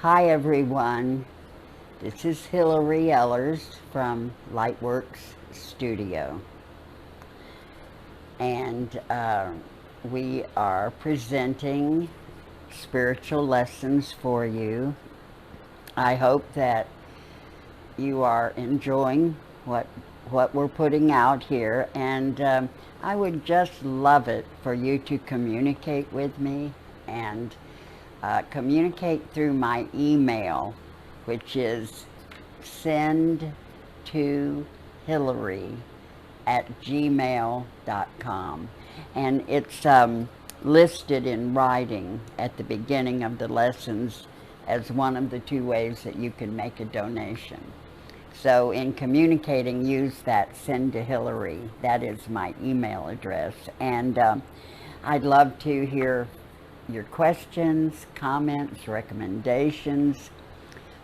Hi everyone, this is Hillary Ellers from Lightworks Studio, and we are presenting spiritual lessons for you. I hope that you are enjoying what we're putting out here, and I would just love it for you to communicate with me and communicate through my email, which is send to Hillary at gmail.com. And it's listed in writing at the beginning of the lessons as one of the two ways that you can make a donation. So in communicating, use that send to Hillary. That is my email address. And I'd love to hear your questions, comments, recommendations.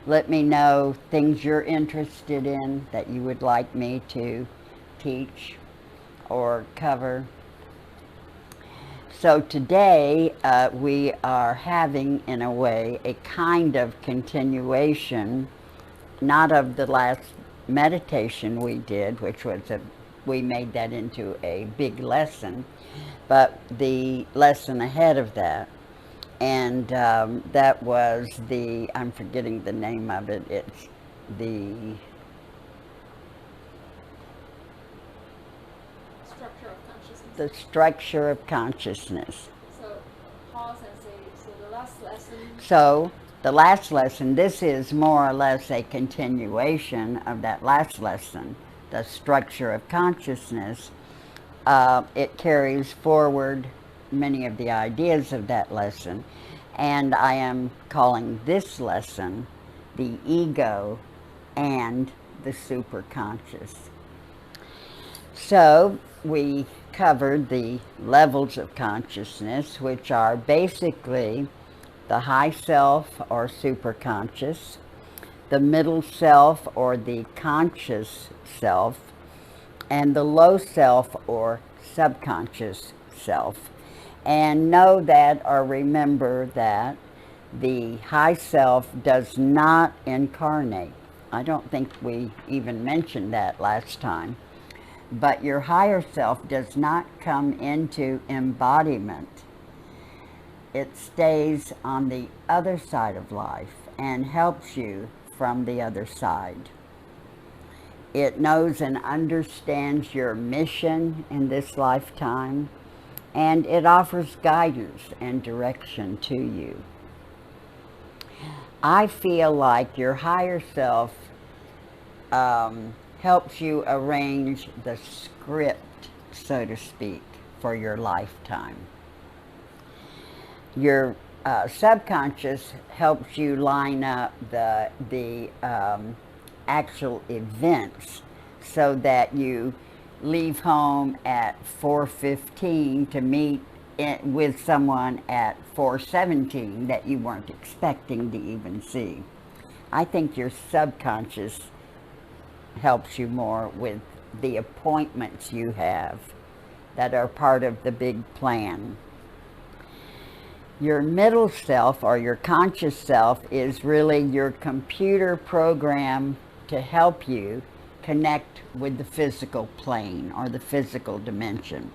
Let me know things you're interested in that you would like me to teach or cover. So today we are having, in a way, a kind of continuation, not of the last meditation we did, which was we made that into a big lesson, but the lesson ahead of that. And that was I'm forgetting the name of it. It's the Structure of consciousness. the structure of consciousness. So pause and say, so the last lesson. So the last lesson, this is more or less a continuation of that last lesson, the structure of consciousness. It carries forward many of the ideas of that lesson, and I am calling this lesson the ego and the superconscious. So we covered the levels of consciousness, which are basically the high self or superconscious, the middle self or the conscious self, and the low self or subconscious self. And know that or remember that the high self does not incarnate. I don't think we even mentioned that last time. But your higher self does not come into embodiment. It stays on the other side of life and helps you from the other side. It knows and understands your mission in this lifetime, and it offers guidance and direction to you. I feel like your higher self helps you arrange the script, so to speak, for your lifetime. Your subconscious helps you line up the actual events so that you leave home at 4:15 to meet with someone at 4:17 that you weren't expecting to even see. I think your subconscious helps you more with the appointments you have that are part of the big plan. Your middle self or your conscious self is really your computer program to help you connect with the physical plane or the physical dimension.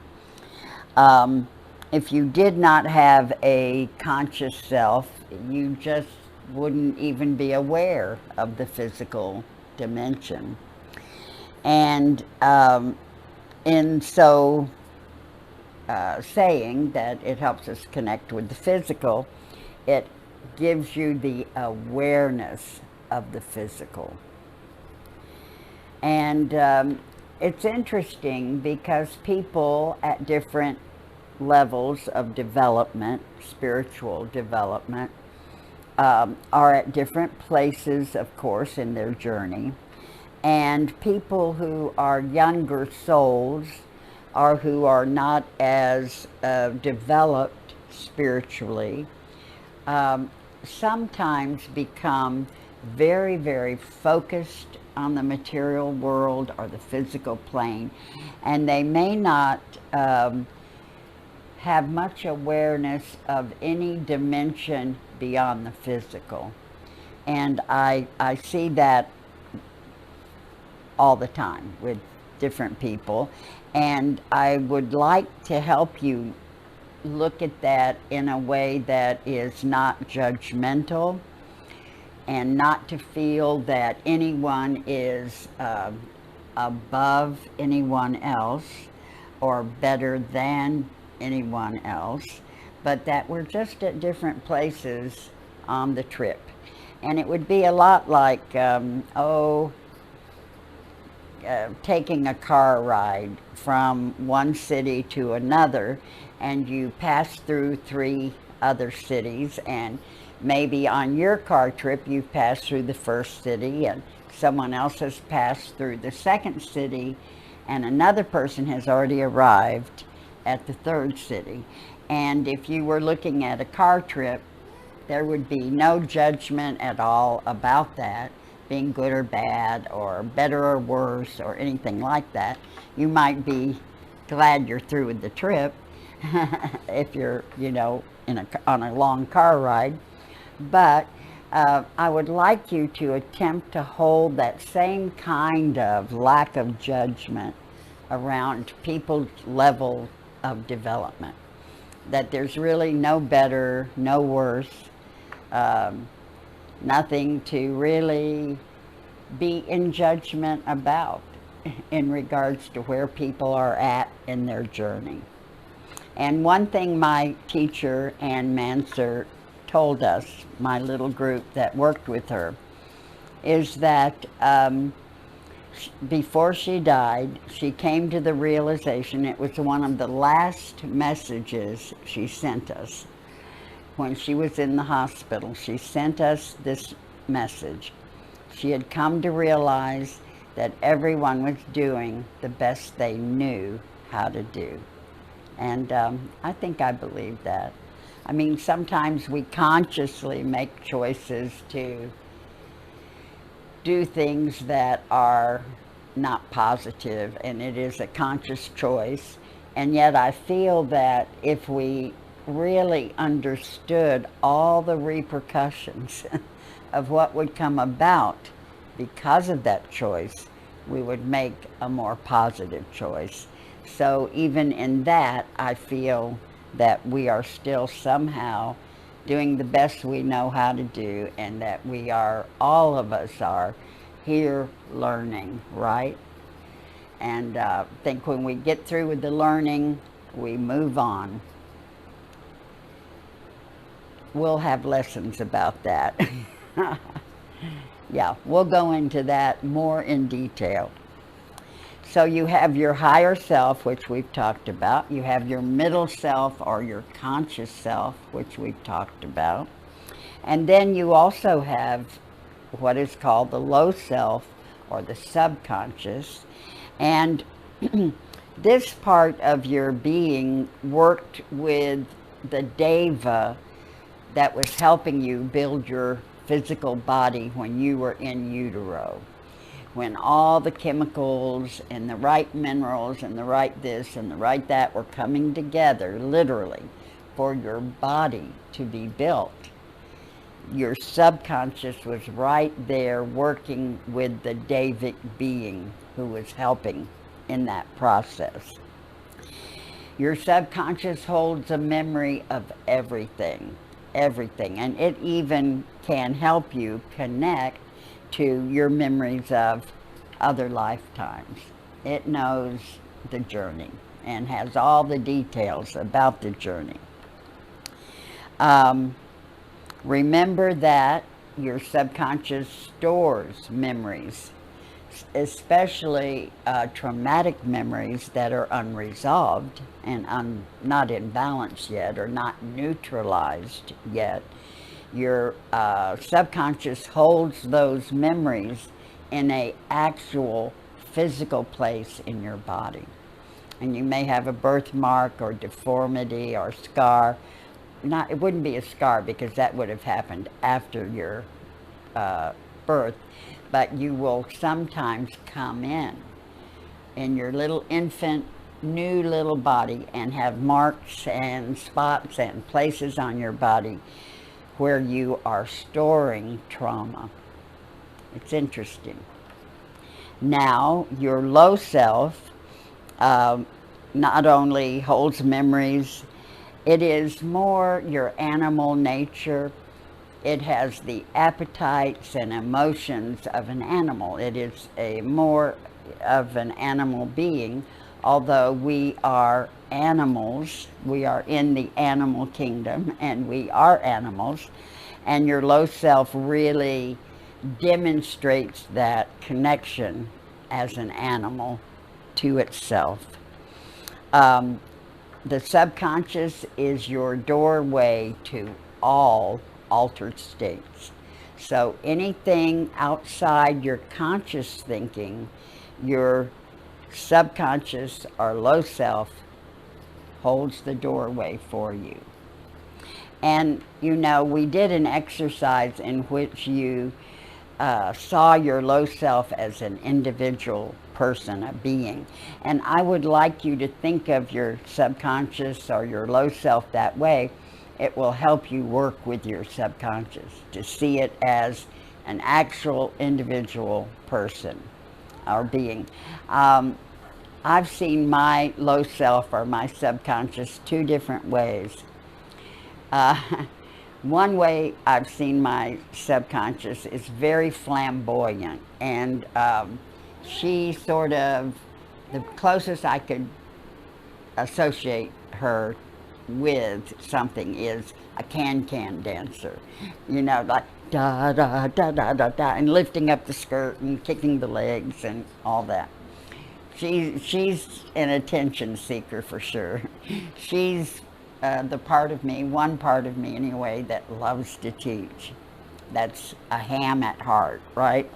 If you did not have a conscious self, you just wouldn't even be aware of the physical dimension. And in so saying that it helps us connect with the physical, it gives you the awareness of the physical. And it's interesting because people at different levels of development, spiritual development, are at different places, of course, in their journey. And people who are younger souls or who are not as developed spiritually sometimes become very, very focused on the material world or the physical plane, and they may not have much awareness of any dimension beyond the physical. And I see that all the time with different people. And I would like to help you look at that in a way that is not judgmental, and not to feel that anyone is above anyone else or better than anyone else, but that we're just at different places on the trip. And it would be a lot like, taking a car ride from one city to another, and you pass through 3 other cities, and maybe on your car trip you've passed through the first city, and someone else has passed through the second city, and another person has already arrived at the third city. And if you were looking at a car trip, there would be no judgment at all about that being good or bad or better or worse or anything like that. You might be glad you're through with the trip if you're, on a long car ride. But I would like you to attempt to hold that same kind of lack of judgment around people's level of development. That there's really no better, no worse, nothing to really be in judgment about in regards to where people are at in their journey. And one thing my teacher, Ann Manser, told us, my little group that worked with her, is that before she died, she came to the realization, it was one of the last messages she sent us. When she was in the hospital, she sent us this message. She had come to realize that everyone was doing the best they knew how to do. And I think I believe that. I mean, sometimes we consciously make choices to do things that are not positive, and it is a conscious choice. And yet I feel that if we really understood all the repercussions of what would come about because of that choice, we would make a more positive choice. So even in that, I feel that we are still somehow doing the best we know how to do, and that we are, all of us are here learning, right? And I think when we get through with the learning, we move on. We'll have lessons about that. Yeah, we'll go into that more in detail. So you have your higher self, which we've talked about. You have your middle self, or your conscious self, which we've talked about. And then you also have what is called the low self, or the subconscious. And this part of your being worked with the deva that was helping you build your physical body when you were in utero, when all the chemicals and the right minerals and the right this and the right that were coming together, literally, for your body to be built. Your subconscious was right there working with the Devic being who was helping in that process. Your subconscious holds a memory of everything, and it even can help you connect to your memories of other lifetimes. It knows the journey and has all the details about the journey. Remember that your subconscious stores memories, especially traumatic memories that are unresolved and not in balance yet, or not neutralized yet. Your subconscious holds those memories in an actual physical place in your body. And you may have a birthmark or deformity or scar. It wouldn't be a scar because that would have happened after your birth, but you will sometimes come in your little infant, new little body, and have marks and spots and places on your body where you are storing trauma. It's interesting. Now, your low self not only holds memories, it is more your animal nature. It has the appetites and emotions of an animal. It is a more of an animal being, although we are animals. We are in the animal kingdom, and we are animals. And your low self really demonstrates that connection as an animal to itself. The subconscious is your doorway to all altered states. So anything outside your conscious thinking, your subconscious or low self holds the doorway for you. And you know, we did an exercise in which you saw your low self as an individual person, a being. And I would like you to think of your subconscious or your low self that way. It will help you work with your subconscious to see it as an actual individual person or being. I've seen my low self or my subconscious two different ways. One way I've seen my subconscious is very flamboyant, and she sort of, the closest I could associate her with something is a can-can dancer, you know, like da da da da da da, and lifting up the skirt and kicking the legs and all that. She's an attention seeker for sure. She's the part of me, one part of me anyway, that loves to teach. That's a ham at heart, right?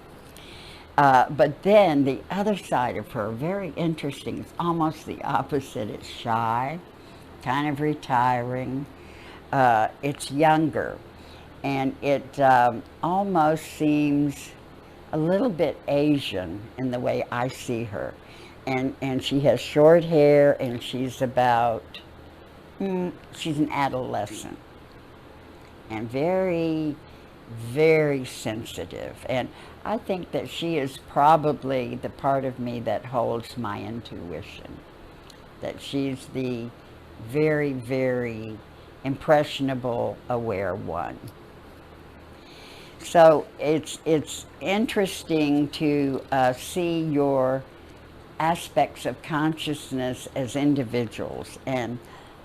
But then the other side of her, very interesting, it's almost the opposite. It's shy, kind of retiring. It's younger, and it almost seems a little bit Asian in the way I see her. And she has short hair, and she's about, she's an adolescent, and very, very sensitive. And I think that she is probably the part of me that holds my intuition, that she's the very, very impressionable, aware one. So it's interesting to see your aspects of consciousness as individuals, and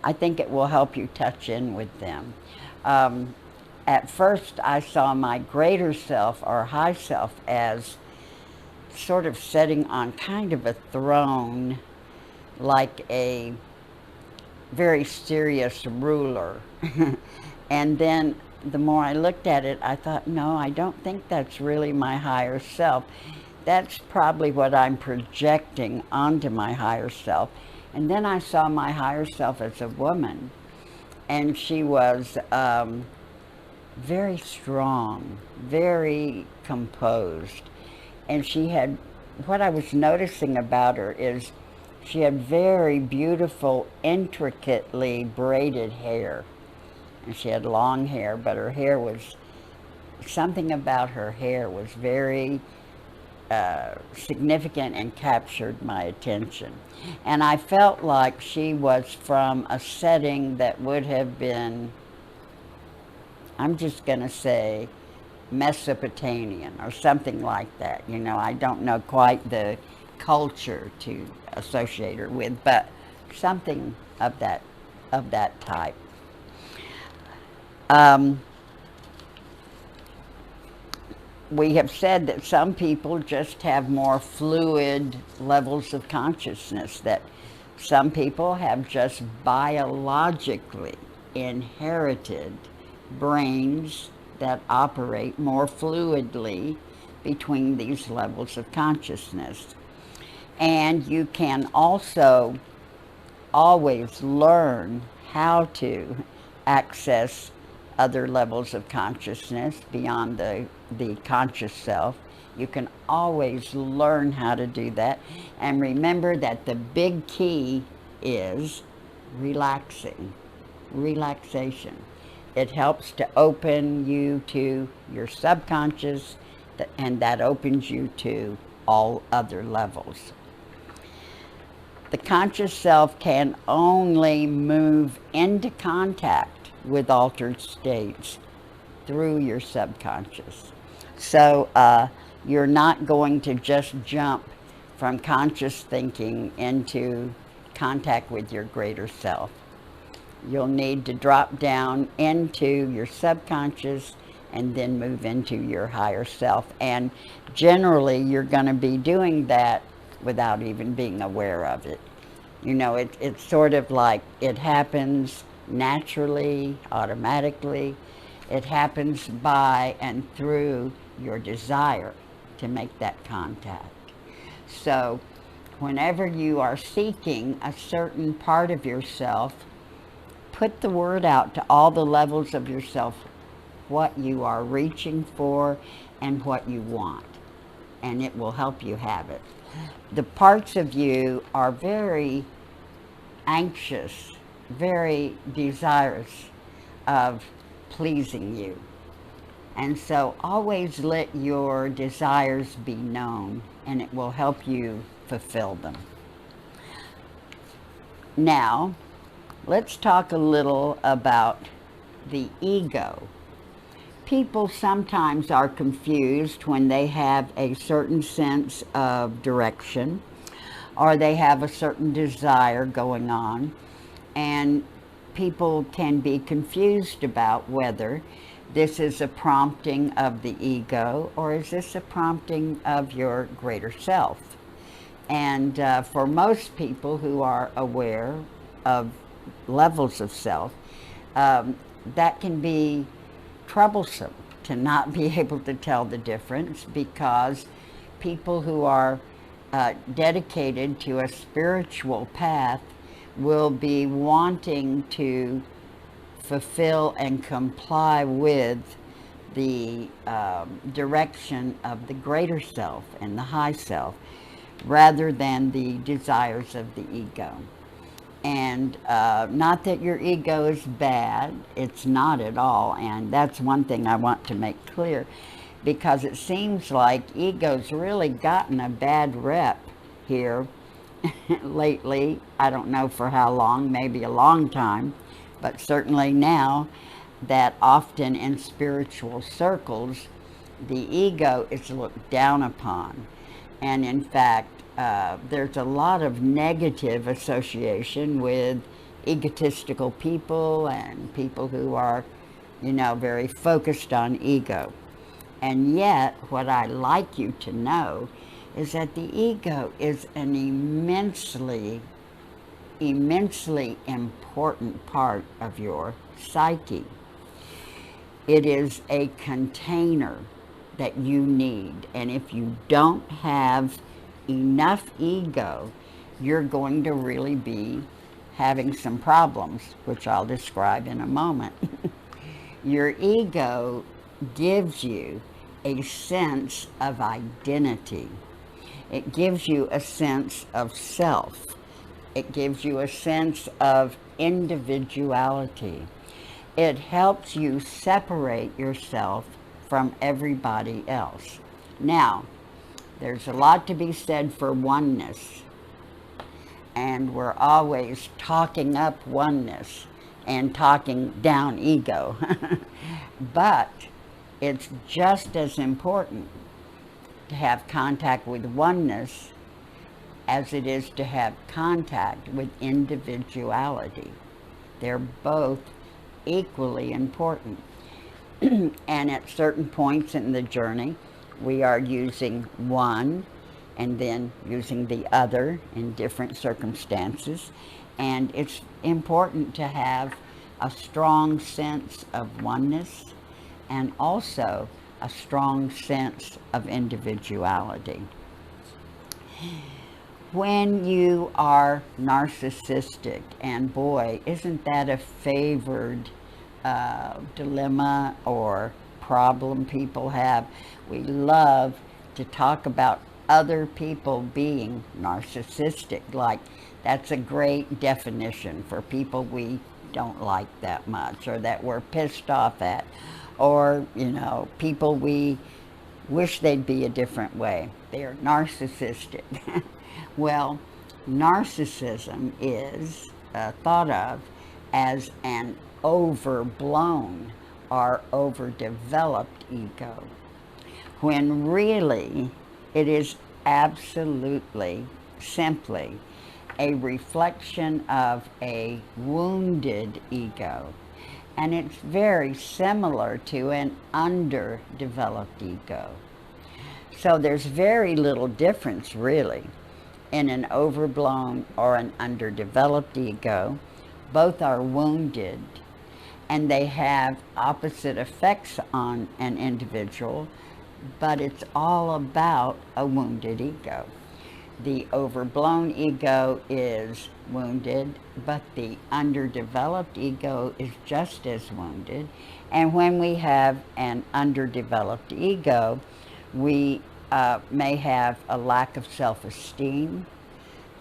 I think it will help you touch in with them. At first, I saw my greater self or high self as sort of sitting on kind of a throne, like a very serious ruler. And then the more I looked at it, I thought, no, I don't think that's really my higher self. That's probably what I'm projecting onto my higher self. And then I saw my higher self as a woman, and she was very strong, very composed. And she had, what I was noticing about her is she had very beautiful, intricately braided hair. And she had long hair, but her hair was, something about her hair was very significant and captured my attention. And I felt like she was from a setting that would have been, I'm just going to say, Mesopotamian or something like that. You know, I don't know quite the culture to associate her with, but something of that type. We have said that some people just have more fluid levels of consciousness, that some people have just biologically inherited brains that operate more fluidly between these levels of consciousness. And you can also always learn how to access other levels of consciousness beyond the conscious self. You can always learn how to do that. And remember that the big key is relaxation. it helps to open you to your subconscious, and that opens you to all other levels. The conscious self can only move into contact with altered states through your subconscious. So you're not going to just jump from conscious thinking into contact with your greater self. You'll need to drop down into your subconscious and then move into your higher self. And generally, you're going to be doing that without even being aware of it. You know, it's sort of like it happens naturally, automatically. It happens by and through your desire to make that contact. So whenever you are seeking a certain part of yourself, put the word out to all the levels of yourself, what you are reaching for and what you want, and it will help you have it. The parts of you are very anxious, very desirous of pleasing you. And so always let your desires be known, and it will help you fulfill them. Now, let's talk a little about the ego. People sometimes are confused when they have a certain sense of direction, or they have a certain desire going on, and people can be confused about whether this is a prompting of the ego or is this a prompting of your greater self. And for most people who are aware of levels of self, that can be troublesome to not be able to tell the difference, because people who are dedicated to a spiritual path will be wanting to fulfill and comply with the direction of the greater self and the high self, rather than the desires of the ego. And not that your ego is bad, it's not at all, and that's one thing I want to make clear, because it seems like ego's really gotten a bad rep here lately. I don't know for how long, maybe a long time, but certainly now that often in spiritual circles, the ego is looked down upon. And in fact, there's a lot of negative association with egotistical people and people who are, you know, very focused on ego. And yet, what I like you to know is that the ego is an immensely important part of your psyche. It is a container that you need, and if you don't have enough ego, you're going to really be having some problems, which I'll describe in a moment. Your ego gives you a sense of identity. It gives you a sense of self. It gives you a sense of individuality. It helps you separate yourself from everybody else. Now, there's a lot to be said for oneness, and we're always talking up oneness and talking down ego. But it's just as important to have contact with oneness as it is to have contact with individuality. They're both equally important. And at certain points in the journey, we are using one and then using the other in different circumstances. And it's important to have a strong sense of oneness and also a strong sense of individuality. When you are narcissistic, and boy, isn't that a favored dilemma or problem people have? We love to talk about other people being narcissistic. Like, that's a great definition for people we don't like that much, or that we're pissed off at, or, people we wish they'd be a different way. They're narcissistic. Well, narcissism is thought of as an overblown or overdeveloped ego, when really it is absolutely simply a reflection of a wounded ego. And it's very similar to an underdeveloped ego. So there's very little difference, really, in an overblown or an underdeveloped ego. Both are wounded, and they have opposite effects on an individual, but it's all about a wounded ego. The overblown ego is wounded, but the underdeveloped ego is just as wounded. And when we have an underdeveloped ego, we may have a lack of self-esteem,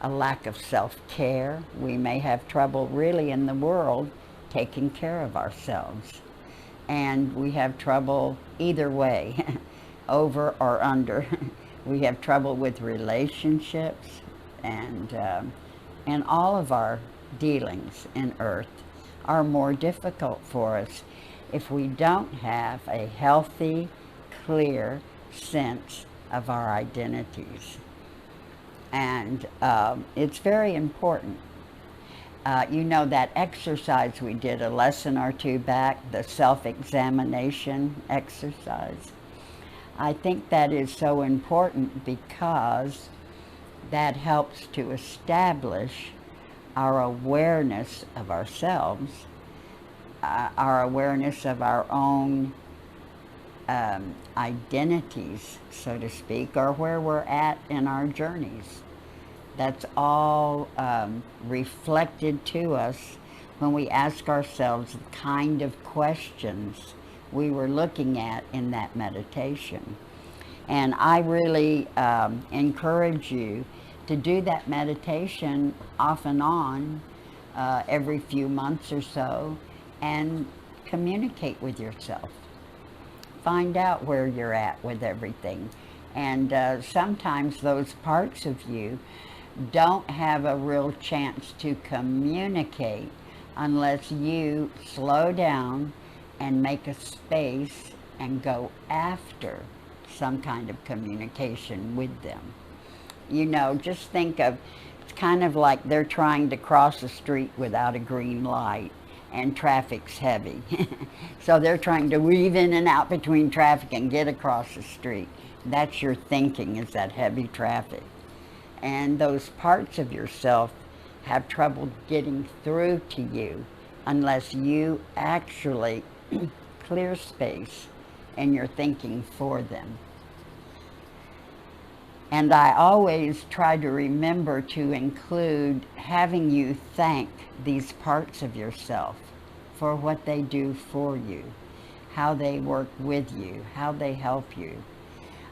a lack of self-care. We may have trouble really in the world taking care of ourselves. And we have trouble either way, over or under. We have trouble with relationships, and all of our dealings in earth are more difficult for us if we don't have a healthy, clear sense of our identities. And it's very important. That exercise we did a lesson or two back, the self-examination exercise, I think that is so important because that helps to establish our awareness of ourselves, our awareness of our own identities, so to speak, or where we're at in our journeys. That's all reflected to us when we ask ourselves the kind of questions we were looking at in that meditation. And I really encourage you to do that meditation off and on every few months or so, and communicate with yourself. Find out where you're at with everything. And sometimes those parts of you don't have a real chance to communicate unless you slow down and make a space and go after some kind of communication with them. Just think of, it's kind of like they're trying to cross a street without a green light and traffic's heavy. So they're trying to weave in and out between traffic and get across the street. That's your thinking, is that heavy traffic. And those parts of yourself have trouble getting through to you unless you actually clear space in your thinking for them. And I always try to remember to include having you thank these parts of yourself for what they do for you, how they work with you, how they help you.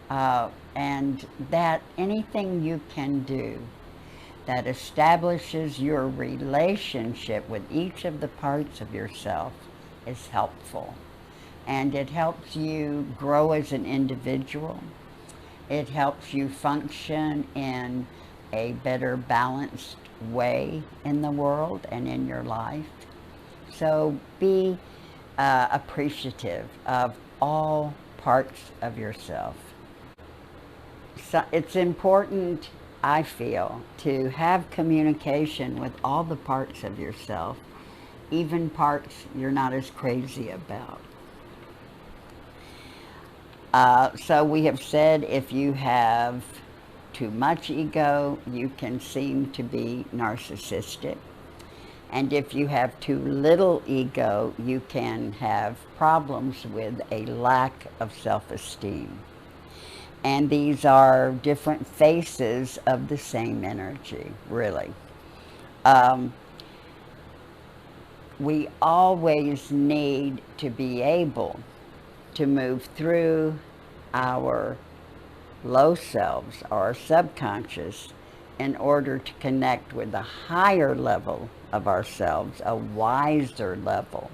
And that anything you can do that establishes your relationship with each of the parts of yourself is helpful. And it helps you grow as an individual. It helps you function in a better balanced way in the world and in your life. So be appreciative of all parts of yourself. So it's important, I feel, to have communication with all the parts of yourself, even parts you're not as crazy about. So we have said if you have too much ego, you can seem to be narcissistic. And if you have too little ego, you can have problems with a lack of self-esteem. And these are different faces of the same energy, really. We always need to be able to move through our low selves, our subconscious, in order to connect with a higher level of ourselves, a wiser level.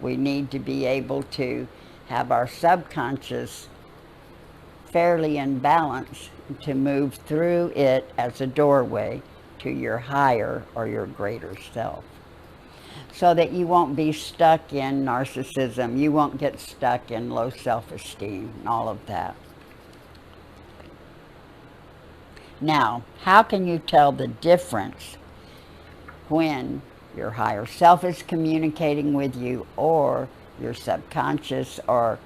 We need to be able to have our subconscious fairly in balance to move through it as a doorway to your higher or your greater self. So that you won't be stuck in narcissism, you won't get stuck in low self-esteem and all of that. Now, how can you tell the difference when your higher self is communicating with you or your subconscious or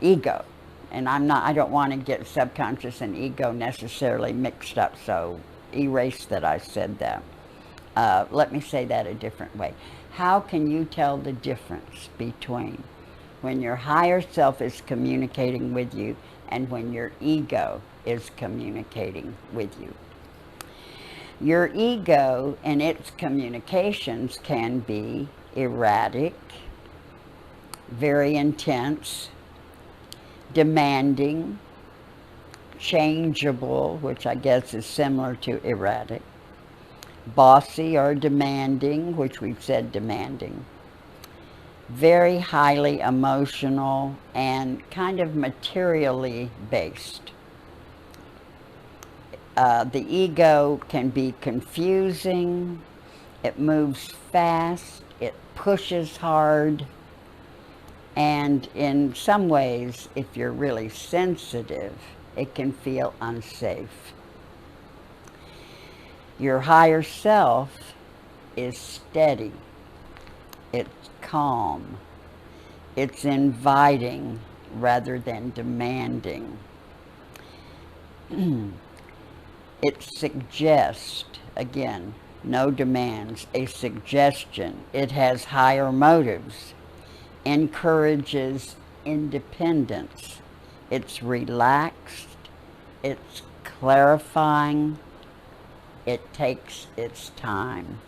ego? And I don't want to get subconscious and ego necessarily mixed up, so erase that I said that. Let me say that a different way. How can you tell the difference between when your higher self is communicating with you and when your ego is communicating with you? Your ego and its communications can be erratic, very intense, demanding, changeable, which I guess is similar to erratic, bossy or demanding, which we've said demanding, very highly emotional, and kind of materially based. The ego can be confusing, it moves fast, it pushes hard, and in some ways, if you're really sensitive, it can feel unsafe. Your higher self is steady, it's calm, it's inviting rather than demanding. It suggests, again, no demands, a suggestion. It has higher motives, encourages independence. It's relaxed, it's clarifying, it takes its time.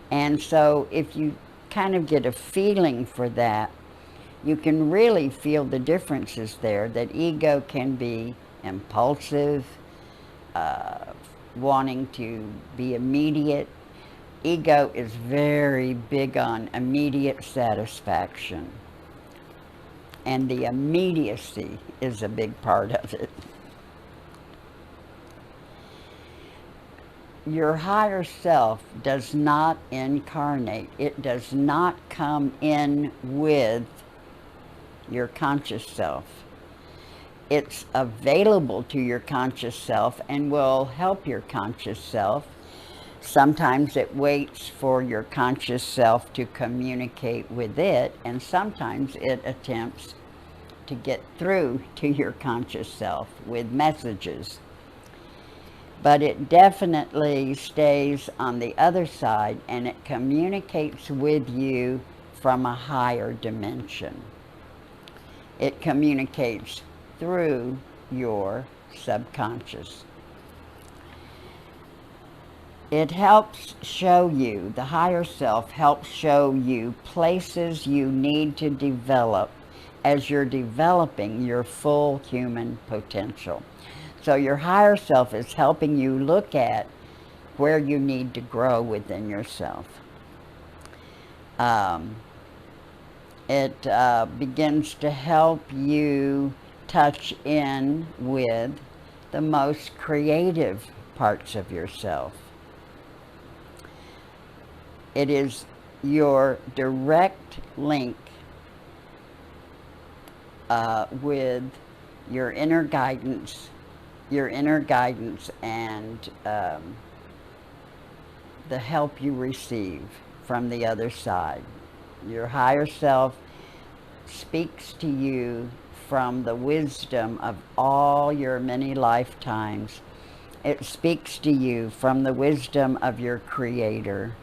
And so if you kind of get a feeling for that, you can really feel the differences there, that ego can be impulsive, wanting to be immediate. Ego is very big on immediate satisfaction. And the immediacy is a big part of it. Your higher self does not incarnate. It does not come in with your conscious self. It's available to your conscious self and will help your conscious self. Sometimes it waits for your conscious self to communicate with it, and sometimes it attempts to get through to your conscious self with messages. But it definitely stays on the other side, and it communicates with you from a higher dimension. It communicates through your subconscious. It helps show you, the higher self helps show you places you need to develop as you're developing your full human potential. So your higher self is helping you look at where you need to grow within yourself. It begins to help you touch in with the most creative parts of yourself. It is your direct link with your inner guidance and the help you receive from the other side. Your higher self speaks to you from the wisdom of all your many lifetimes. It speaks to you from the wisdom of your Creator,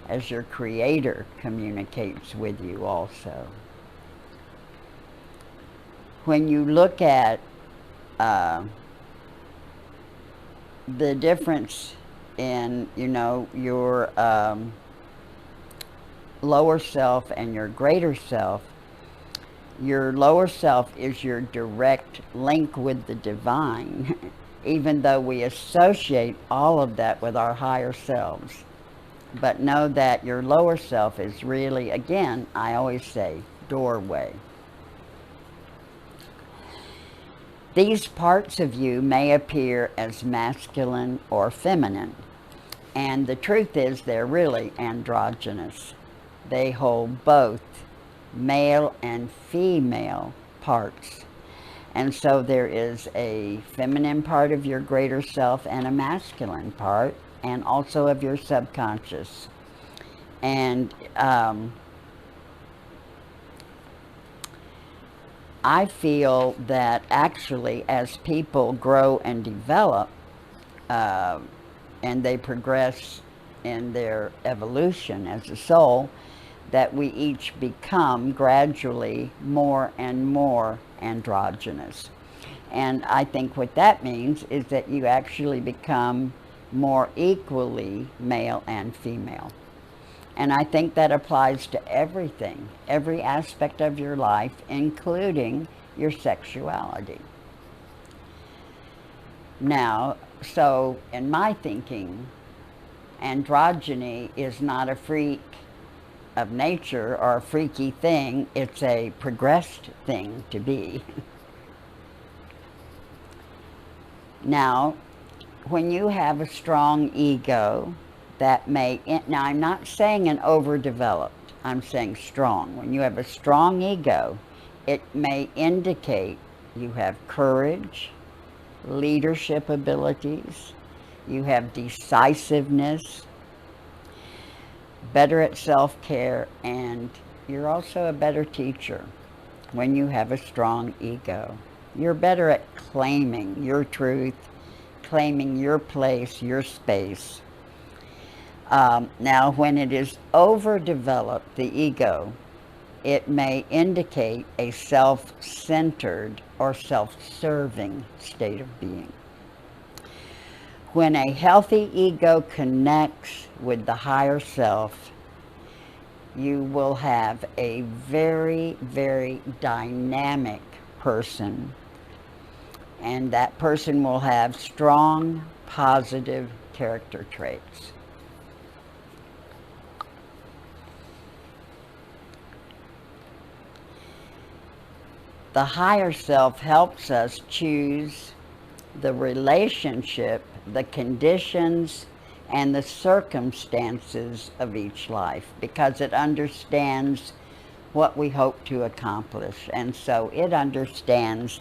as your Creator communicates with you also. When you look at the difference in, your lower self and your greater self, your lower self is your direct link with the divine. even though we associate all of that with our higher selves. But know that your lower self is really, again, I always say, doorway. These parts of you may appear as masculine or feminine, and the truth is they're really androgynous. They hold both male and female parts. And so there is a feminine part of your greater self and a masculine part, and also of your subconscious. And I feel that actually as people grow and develop, and they progress in their evolution as a soul, that we each become gradually more and more androgynous. And I think what that means is that you actually become more equally male and female. And I think that applies to everything, every aspect of your life, including your sexuality. Now, so in my thinking, androgyny is not a freak of nature or a freaky thing, it's a progressed thing to be. Now, when you have a strong ego, that may, now I'm not saying an overdeveloped, I'm saying strong. When you have a strong ego, it may indicate you have courage, leadership abilities, you have decisiveness, better at self-care, and you're also a better teacher when you have a strong ego. You're better at claiming your truth, claiming your place, your space. Now, when it is overdeveloped, the ego, it may indicate a self-centered or self-serving state of being. When a healthy ego connects with the higher self, you will have a very, very dynamic person, and that person will have strong, positive character traits. The higher self helps us choose the relationship, the conditions, and the circumstances of each life, because it understands what we hope to accomplish. And so it understands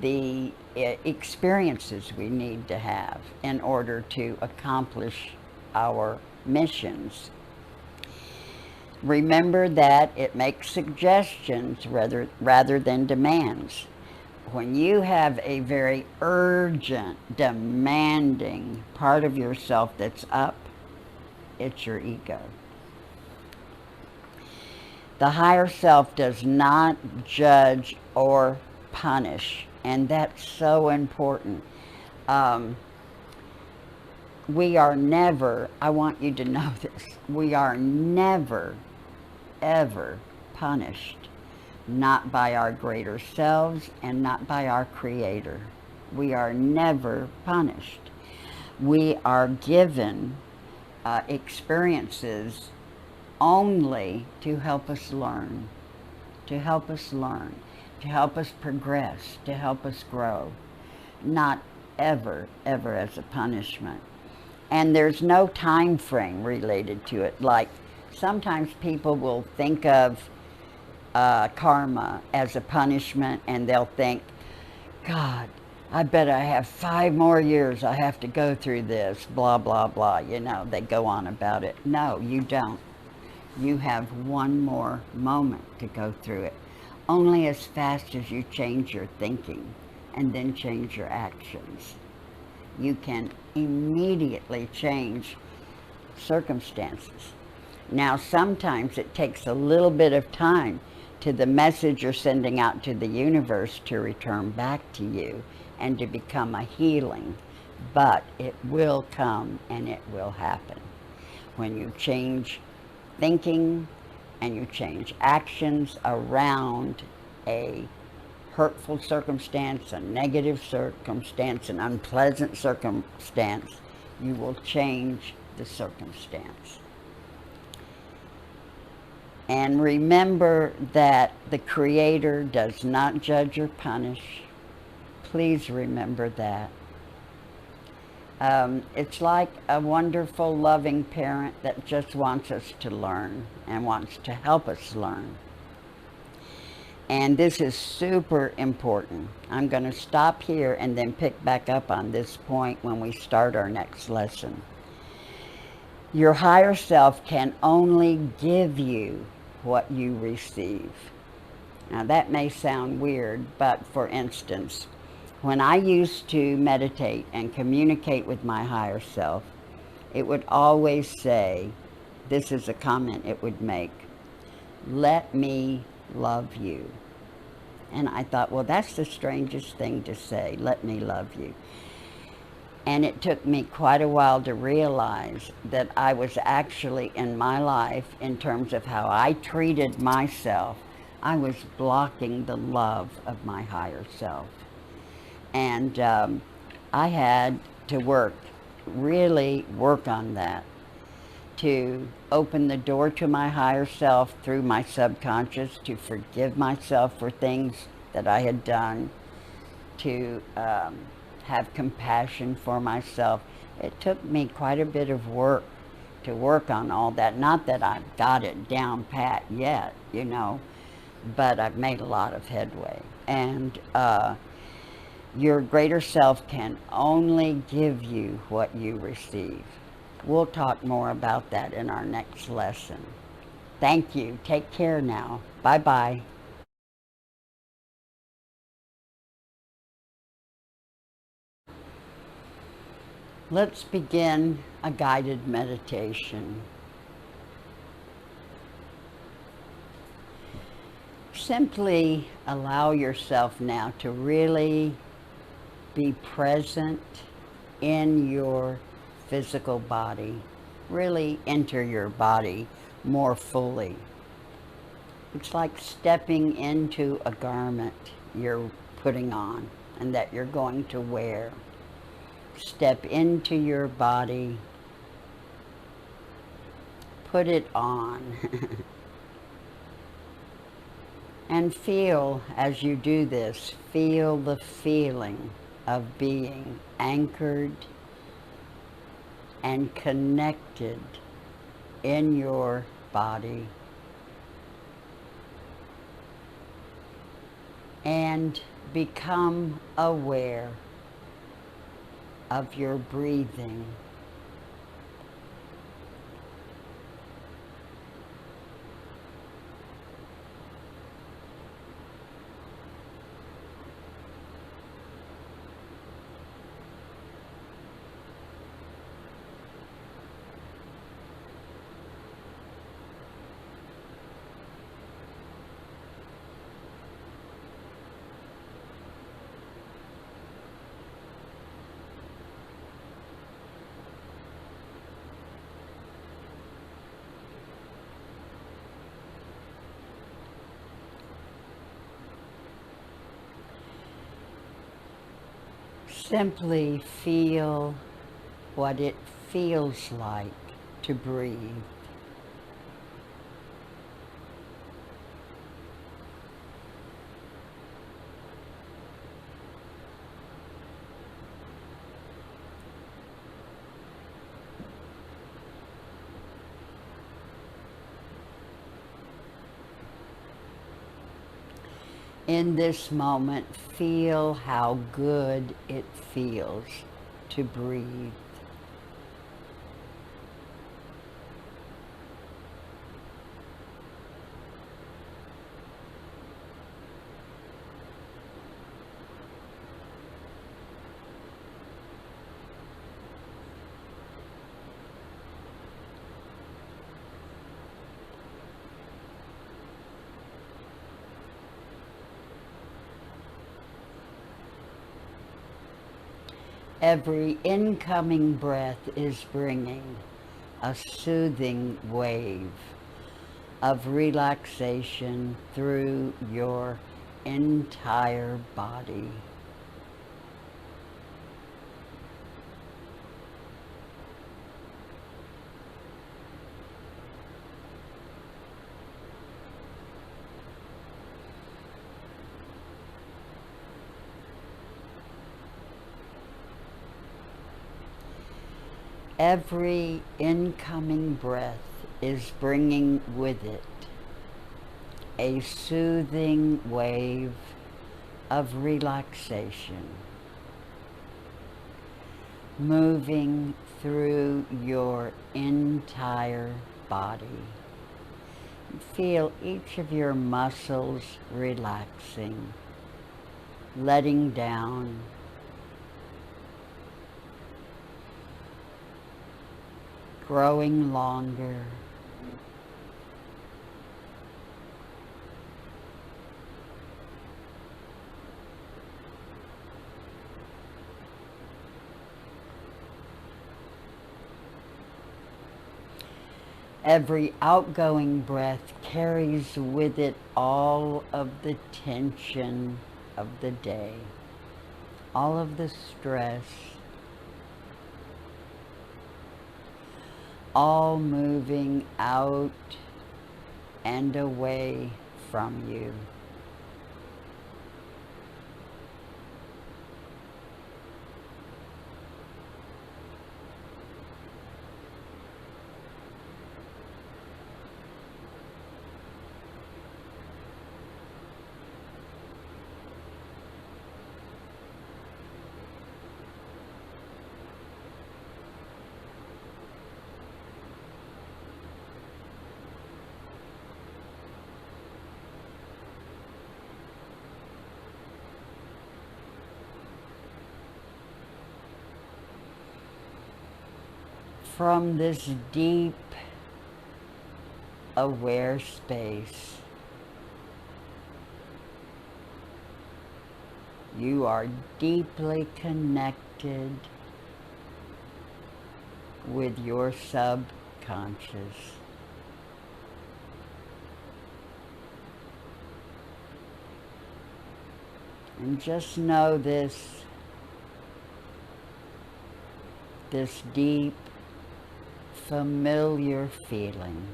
the experiences we need to have in order to accomplish our missions. Remember that it makes suggestions rather than demands. When you have a very urgent, demanding part of yourself that's up, it's your ego. The higher self does not judge or punish, and that's so important. We are never, I want you to know this, we are never, ever punished. Not by our greater selves and not by our Creator. We are never punished. We are given experiences only to help us learn, to help us learn, to help us progress, to help us grow. Not ever, ever as a punishment. And there's no time frame related to it. Like sometimes people will think of karma as a punishment, and they'll think, God, I bet I have 5 more years I have to go through this, blah, blah, blah. You know, they go on about it. No, you don't. You have one more moment to go through it. Only as fast as you change your thinking and then change your actions. You can immediately change circumstances. Now, sometimes it takes a little bit of time to the message you're sending out to the universe to return back to you and to become a healing, but it will come and it will happen. When you change thinking and you change actions around a hurtful circumstance, a negative circumstance, an unpleasant circumstance, you will change the circumstance. And remember that the Creator does not judge or punish. Please remember that. It's like a wonderful, loving parent that just wants us to learn and wants to help us learn. And this is super important. I'm going to stop here and then pick back up on this point when we start our next lesson. Your higher self can only give you what you receive. Now that may sound weird, but for instance, when I used to meditate and communicate with my higher self, it would always say, this is a comment it would make, let me love you. And I thought, well, that's the strangest thing to say, let me love you. And it took me quite a while to realize that I was actually in my life, in terms of how I treated myself, I was blocking the love of my higher self. And I had to really work on that, to open the door to my higher self through my subconscious, to forgive myself for things that I had done, to have compassion for myself. It took me quite a bit of work to work on all that. Not that I've got it down pat yet, you know, but I've made a lot of headway. And your greater self can only give you what you receive. We'll talk more about that in our next lesson. Thank you. Take care now. Bye-bye. Let's begin a guided meditation. Simply allow yourself now to really be present in your physical body. Really enter your body more fully. It's like stepping into a garment you're putting on and that you're going to wear. Step into your body. Put it on. And feel, as you do this, feel the feeling of being anchored and connected in your body. And become aware of your breathing. Simply feel what it feels like to breathe. In this moment, feel how good it feels to breathe. Every incoming breath is bringing a soothing wave of relaxation through your entire body. Every incoming breath is bringing with it a soothing wave of relaxation, moving through your entire body. Feel each of your muscles relaxing, letting down, growing longer. Every outgoing breath carries with it all of the tension of the day, all of the stress, all moving out and away from you. From this deep, aware space, you are deeply connected with your subconscious. And just know this deep, familiar feeling.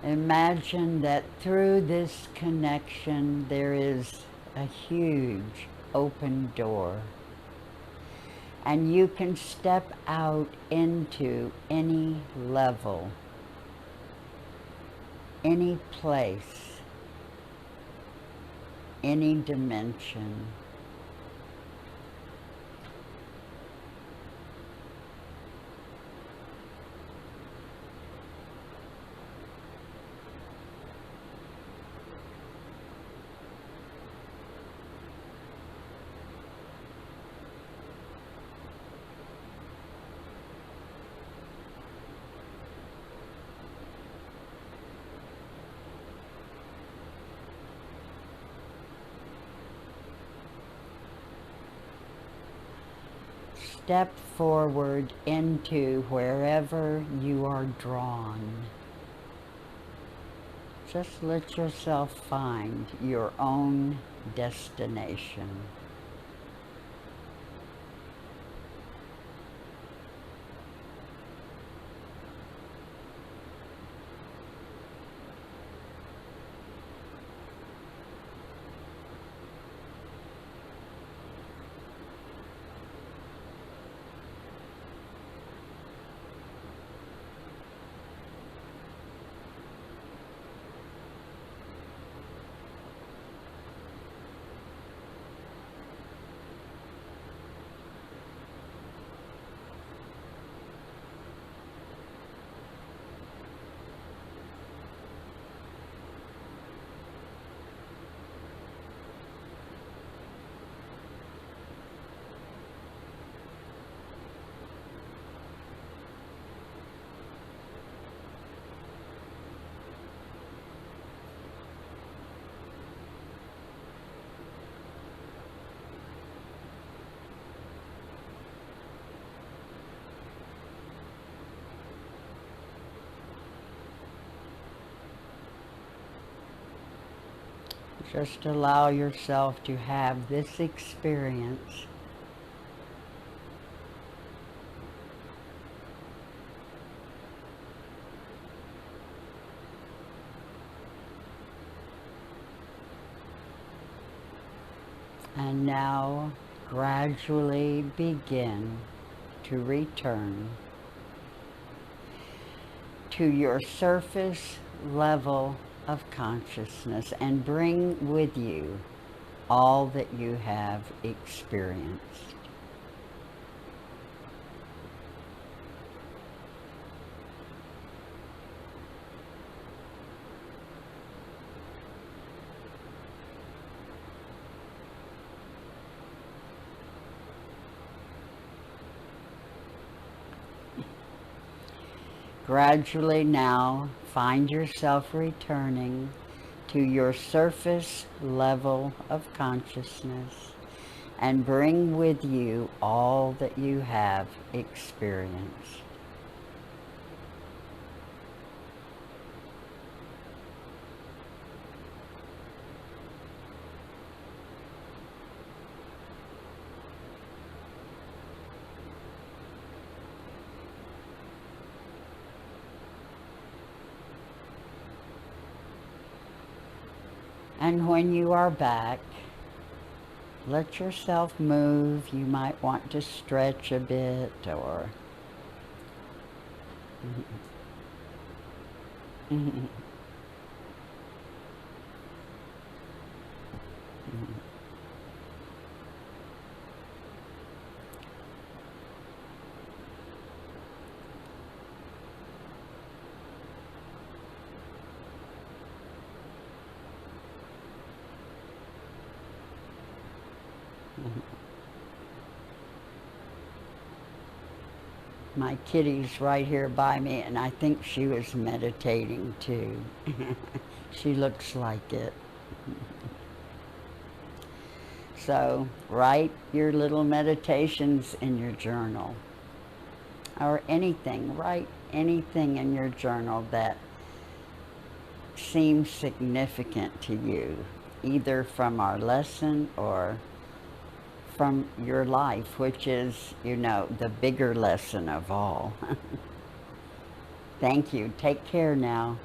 Imagine that through this connection there is a huge open door, and you can step out into any level, any place, any dimension. Step forward into wherever you are drawn. Just let yourself find your own destination. Just allow yourself to have this experience. And now gradually begin to return to your surface level of consciousness and bring with you all that you have experienced. Gradually now find yourself returning to your surface level of consciousness and bring with you all that you have experienced. And when you are back, let yourself move. You might want to stretch a bit or my kitty's right here by me, and I think she was meditating too. She looks like it. So write your little meditations in your journal, or anything. Write anything in your journal that seems significant to you, either from our lesson or from your life, which is, you know, the bigger lesson of all. Thank you. Take care now.